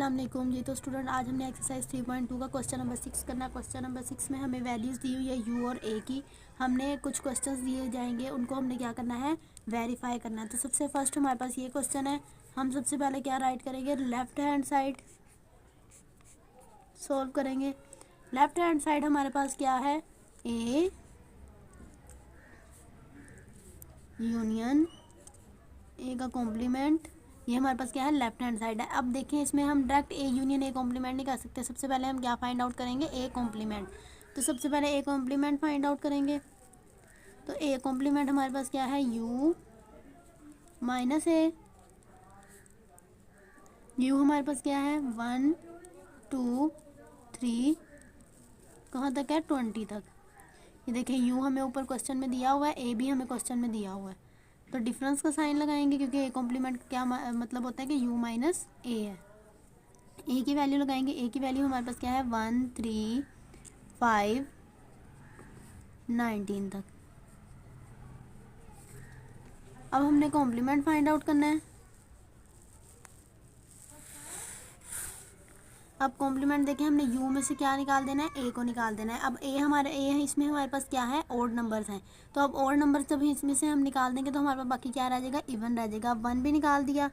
अस्सलाम वालेकुम जी। तो स्टूडेंट आज हमने एक्सरसाइज 3.2 का क्वेश्चन नंबर 6 करना है। क्वेश्चन नंबर 6 में हमें वैल्यूज़ दी हुई है यू और ए की। हमने कुछ क्वेश्चंस दिए जाएंगे, उनको हमने क्या करना है, वेरीफाई करना है। तो सबसे फर्स्ट हमारे पास ये क्वेश्चन है। हम सबसे पहले क्या राइट करेंगे, लेफ्ट हैंड साइड सॉल्व करेंगे। लेफ्ट हैंड साइड हमारे पास क्या है, ए यूनियन ए का कॉम्प्लीमेंट, ये हमारे पास क्या है, लेफ्ट हैंड साइड है। अब देखें, इसमें हम direct A union A complement नहीं कर सकते। सबसे पहले हम क्या फाइंड आउट करेंगे, ए कॉम्प्लीमेंट। तो सबसे पहले ए कॉम्प्लीमेंट फाइंड आउट करेंगे। तो ए कॉम्प्लीमेंट हमारे पास क्या है, यू माइनस ए। यू हमारे पास क्या है, 1 2 3, कहाँ तक है, 20 तक। ये देखें, यू हमें ऊपर क्वेश्चन में दिया हुआ है, ए भी हमें क्वेश्चन में दिया हुआ है। तो डिफरेंस का साइन लगाएंगे, क्योंकि ए कॉम्प्लीमेंट क्या मतलब होता है कि यू माइनस ए है। ए की वैल्यू लगाएंगे। ए की वैल्यू हमारे पास क्या है, 1 3 5 19 तक। अब हमने कॉम्प्लीमेंट फाइंड आउट करना है। अब कॉम्प्लीमेंट देखें, हमने यू में से क्या निकाल देना है, ए को निकाल देना है। अब ए है, इसमें हमारे पास क्या है, ओड नंबर्स हैं। तो अब ओड नंबर्स जब इसमें से हम निकाल देंगे तो हमारे पास बाकी क्या रह जाएगा, इवन रह जाएगा। 1 भी निकाल दिया,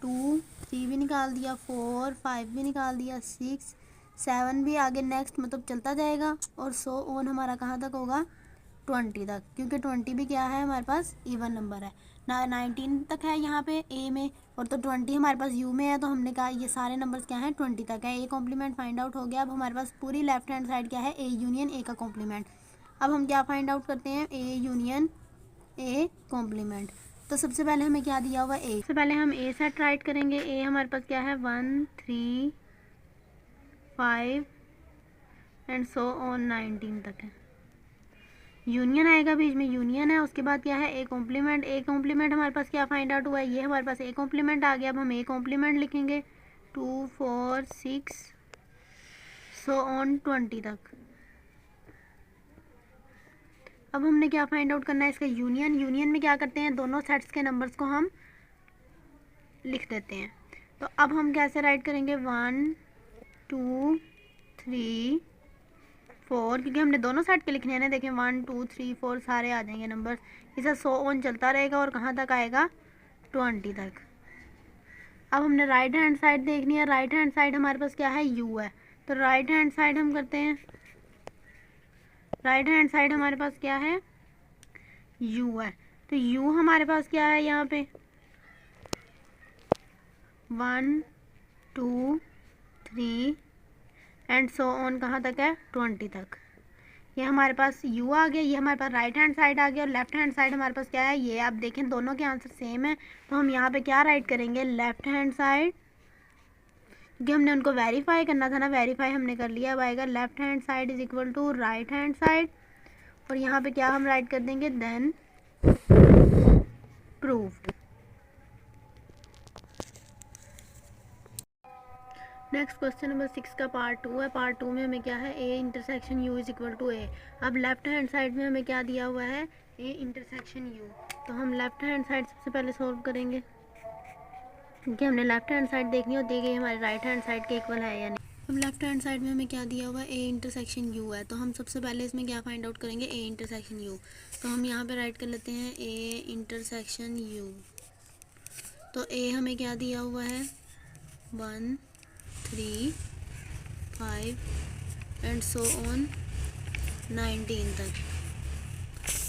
2 3 भी निकाल दिया, 4 5 भी निकाल दिया, 6 7 भी आगे नेक्स्ट मतलब चलता जाएगा। और 100 ऑन हमारा कहाँ तक होगा, 20 तक, क्योंकि 20 भी क्या है, हमारे पास इवन नंबर है ना। 19 तक है यहाँ पे ए में, और तो 20 हमारे पास यू में है। तो हमने कहा ये सारे नंबर्स क्या हैं, 20 तक है। ए कॉम्प्लीमेंट फाइंड आउट हो गया। अब हमारे पास पूरी लेफ्ट हैंड साइड क्या है, ए यूनियन ए का कॉम्प्लीमेंट। अब हम क्या फाइंड आउट करते हैं, ए यूनियन ए कॉम्प्लीमेंट। तो सबसे पहले हमें क्या दिया हुआ, ए। सबसे पहले हम ए सेट राइट करेंगे। ए हमारे पास क्या है, 1 3 5 एंड सो ऑन 19 तक है। यूनियन आएगा, बीच में यूनियन है। उसके बाद क्या है, ए कॉम्प्लीमेंट। ए कॉम्प्लीमेंट हमारे पास क्या फाइंड आउट हुआ है, ये हमारे पास ए कॉम्प्लीमेंट आ गया। अब हम ए कॉम्प्लीमेंट लिखेंगे, 2 4 6 सो ऑन 20 तक। अब हमने क्या फाइंड आउट करना है, इसका यूनियन। यूनियन में क्या करते हैं, दोनों सेट्स के नंबर्स को हम लिख देते हैं। तो अब हम कैसे राइट करेंगे, 1 2 3 4, क्योंकि हमने दोनों साइड के लिखने हैं ना। देखें 1 2 3 4 सारे आ जाएंगे नंबर। इसे 100 ऑन चलता रहेगा और कहाँ तक आएगा, 20 तक। अब हमने राइट हैंड साइड देखनी है। राइट हैंड साइड हमारे पास क्या है, यू है। तो राइट हैंड साइड हम करते हैं। राइट हैंड साइड हमारे पास क्या है, यू है। तो यू हमारे पास क्या है यहाँ पे, 1 2 3 एंड सो ऑन कहाँ तक है, 20 तक। ये हमारे पास u आ गया। ये हमारे पास राइट हैंड साइड आ गया। और लेफ्ट हैंड साइड हमारे पास क्या है, ये। आप देखें दोनों के आंसर सेम है। तो हम यहाँ पे क्या राइट करेंगे, लेफ्ट हैंड साइड, क्योंकि हमने उनको वेरीफाई करना था ना। वेरीफाई हमने कर लिया। अब आएगा left hand side is equal to right hand side. और यहाँ पे क्या हम राइट कर देंगे, then proved. Next question number 6 का पार्ट 2 है। पार्ट 2 में हमें क्या है, A intersection U is equal to A. अब लेफ्ट हैंड साइड में हमें क्या दिया हुआ है, ए इंटरसेक्शन यू। तो हम लेफ्ट हैंड साइड सबसे पहले सॉल्व करेंगे, क्योंकि हमने लेफ्ट हैंड साइड देखनी होती है कि हमारे राइट हैंड साइड के इक्वल है या नहीं। अब लेफ्ट हैंड साइड में हमें क्या दिया हुआ है, ए इंटरसेक्शन यू है। तो हम सबसे पहले इसमें क्या फाइंड आउट करेंगे, ए इंटरसेक्शन यू। तो हम यहाँ पे राइट कर लेते हैं ए इंटरसेक्शन यू। तो ए हमें क्या दिया हुआ है, 1 3 5 एंड सो ऑन 19 तक।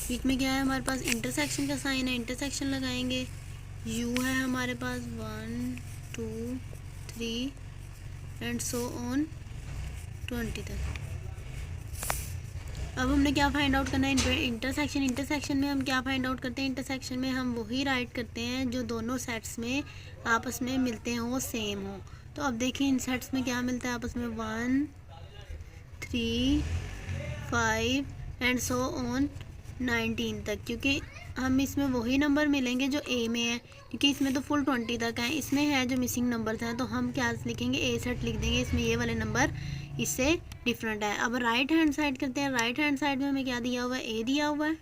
बीच में क्या है, हमारे पास इंटरसेक्शन का साइन है, इंटरसेक्शन लगाएंगे। u है हमारे पास 1 2 3 एंड सो ऑन 20 तक। अब हमने क्या फाइंड आउट करना है, इंटरसेक्शन। इंटरसेक्शन में हम क्या फाइंड आउट करते हैं, इंटरसेक्शन में हम वही राइट करते हैं जो दोनों सेट्स में आपस में मिलते हो, सेम हो। तो अब देखिए इन सेट्स में क्या मिलता है आपस में, 1 3 5 एंड सो ऑन 19 तक, क्योंकि हम इसमें वही नंबर मिलेंगे जो ए में है, क्योंकि इसमें तो फुल 20 तक है। इसमें है जो मिसिंग नंबर्स हैं, तो हम क्या लिखेंगे, ए सेट लिख देंगे। इसमें ये वाले नंबर इससे डिफरेंट है। अब राइट हैंड साइड करते हैं। राइट हैंड साइड में हमें क्या दिया हुआ है, ए दिया हुआ है।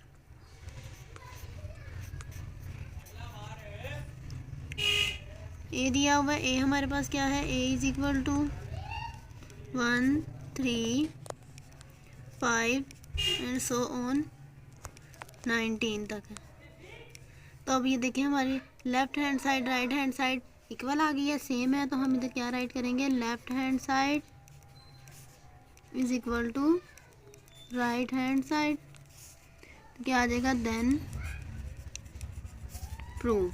ए दिया हुआ है, ए हमारे पास क्या है, A is equal to 1 3 5 and so on 19 तक है। तो अब ये देखें हमारी left hand side right hand side equal आ गई है, सेम है। तो हम इधर क्या राइट करेंगे, left hand side is equal to right hand side. तो क्या आ जाएगा, then proved.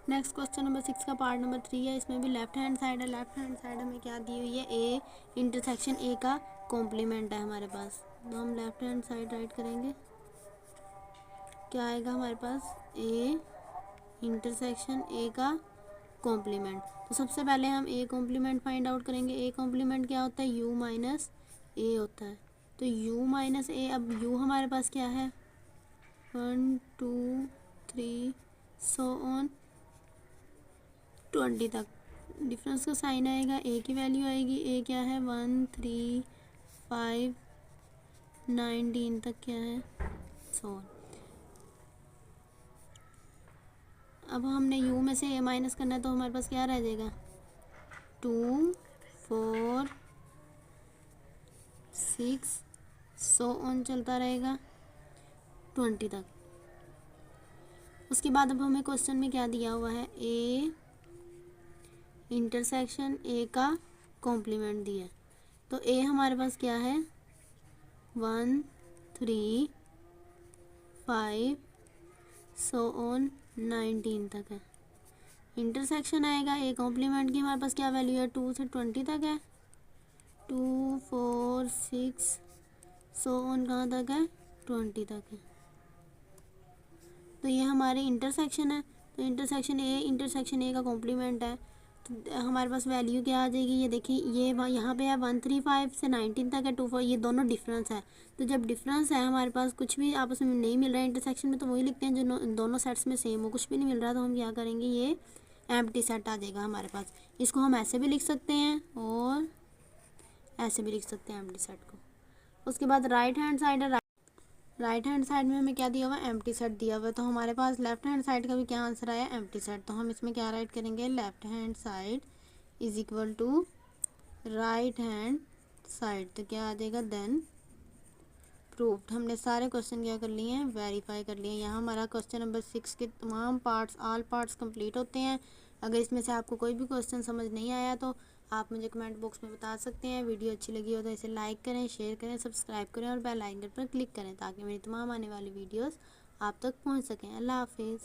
Next question number 6 का पार्ट नंबर 3 है। इसमें भी लेफ्ट हैंड साइड है। लेफ्ट हैंड साइड हमें क्या दी हुई है, ए इंटरसेक्शन ए का कॉम्प्लीमेंट है हमारे पास। तो हम लेफ्ट हैंड साइड राइट करेंगे, क्या आएगा हमारे पास, ए इंटरसेक्शन ए का कॉम्प्लीमेंट। तो सबसे पहले हम ए कॉम्प्लीमेंट फाइंड आउट करेंगे। ए कॉम्प्लीमेंट क्या होता है, यू माइनस ए होता है। तो यू माइनस ए, अब यू हमारे पास क्या है, 1 2 3 सो ऑन 20 तक। डिफरेंस का साइन आएगा, ए की वैल्यू आएगी, ए क्या है 1 3 5 19 तक क्या है, सो ऑन। अब हमने u में से a माइनस करना है, तो हमारे पास क्या रह जाएगा, 2 4 6 सो ऑन चलता रहेगा 20 तक। उसके बाद अब हमें क्वेश्चन में क्या दिया हुआ है, a इंटरसेक्शन a का कॉम्प्लीमेंट दिया है। तो a हमारे पास क्या है, 1 3 5 सो ऑन 19 तक है। इंटरसेक्शन आएगा ए कॉम्प्लीमेंट की, हमारे पास क्या वैल्यू है, 2 से 20 तक है। 2 4 6 सो ऑन कहाँ तक है, 20 तक है। तो ये हमारे इंटरसेक्शन है। तो इंटरसेक्शन ए का कॉम्प्लीमेंट है। तो हमारे पास वैल्यू क्या आ जाएगी, ये देखिए, ये यहाँ पे है 135 से 19 तक है, 2 4, ये दोनों डिफरेंस है। तो जब डिफरेंस है हमारे पास, कुछ भी आपस में नहीं मिल रहा है इंटरसेक्शन में, तो वही लिखते हैं जो दोनों सेट्स में सेम हो। कुछ भी नहीं मिल रहा तो हम क्या करेंगे, ये एम्प्टी सेट आ जाएगा हमारे पास। इसको हम ऐसे भी लिख सकते हैं और ऐसे भी लिख सकते हैं एम्प्टी सेट को। उसके बाद राइट हैंड साइड है। राइट हैंड साइड में हमें क्या दिया हुआ है, एम्प्टी सेट दिया हुआ है। तो हमारे पास लेफ्ट हैंड साइड का भी क्या आंसर आया, एम्प्टी सेट। तो हम इसमें क्या राइट करेंगे, left hand side is equal to right hand side. तो क्या आ जाएगा, देन प्रूव्ड। हमने सारे क्वेश्चन क्या कर लिए हैं, वेरीफाई कर लिए हैं। यहाँ हमारा क्वेश्चन नंबर 6 के तमाम पार्ट्स, ऑल पार्ट्स कंप्लीट होते हैं। अगर इसमें से आपको कोई भी क्वेश्चन समझ नहीं आया तो आप मुझे कमेंट बॉक्स में बता सकते हैं। वीडियो अच्छी लगी हो तो इसे लाइक करें, शेयर करें, सब्सक्राइब करें और बेल आइकन पर क्लिक करें, ताकि मेरी तमाम आने वाली वीडियोस आप तक पहुंच सकें। अल्लाह हाफिज़।